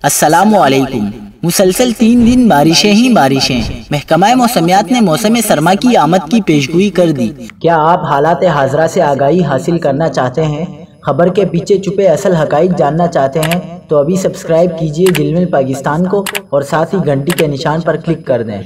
السلام علیکم۔ مسلسل 3 دن بارشیں ہی بارشیں۔ محکمہ موسمیات نے موسم سرما کی آمد کی پیشگوئی کر دی۔ کیا آپ حالات حاضرہ سے آگاہی حاصل کرنا چاہتے ہیں؟ خبر کے پیچھے چھپے اصل حقائق جاننا چاہتے ہیں تو ابھی سبسکرائب کیجئے جلمل پاکستان کو اور ساتھ ہی گھنٹی کے نشان پر کلک کر دیں۔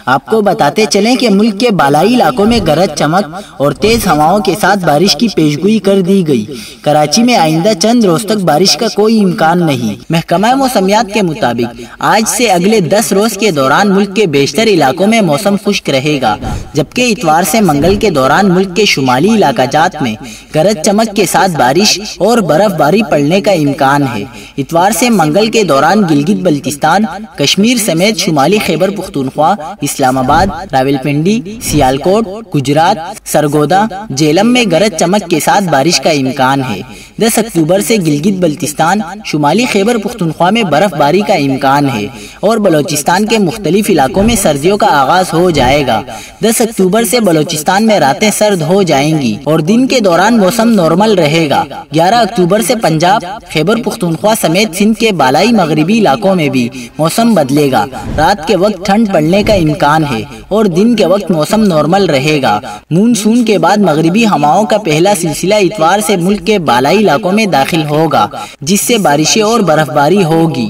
آپ کو بتاتے چلیں کہ ملک کے بالائی علاقوں میں گرج چمک اور تیز ہواؤں کے ساتھ بارش کی پیشگوئی کر دی گئی۔ کراچی میں آئندہ چند روز تک بارش کا کوئی امکان نہیں۔ محکمہ موسمیات کے مطابق آج سے اگلے 10 روز کے دوران ملک کے بیشتر علاقوں میں موسم خشک رہے گا، جبکہ اتوار سے منگل کے دوران ملک کے شمالی علاقہ جات میں گرج چمک کے ساتھ بارش اور برف باری پڑنے کا امکان ہے۔ اتوار سے منگل کے دوران گلگت بلتستان، کشمیر سمیت شمالی خیبر پختونخوا، اسلام آباد، راولپنڈی، سیالکوٹ، گجرات، سرگودا، جیلم میں گرج چمک کے ساتھ بارش کا امکان ہے۔ 10 اکتوبر سے گلگت بلتستان، شمالی خیبر پختونخوا میں برف باری کا امکان ہے اور بلوچستان کے مختلف علاقوں میں سردیوں کا آغاز ہو جائے گا۔ 10 اکتوبر سے بلوچستان میں راتیں سرد ہو جائیں گی اور دن کے دوران موسم نارمل رہے گا۔ 11 اکتوبر سے پنجاب، خیبر پختونخوا سمیت سندھ کے بالائی مغربی علاقوں میں بھی موسم بدلے گا۔ رات کے وقت ٹھنڈ پڑنے کا امکان ہے اور دن کے وقت موسم نارمل رہے گا۔ مونسون کے بعد مغربی ہواؤں کا پہلا سلسلہ اتوار سے ملک کے بالائی علاقوں میں داخل ہوگا، جس سے بارشیں اور برف باری ہوگی۔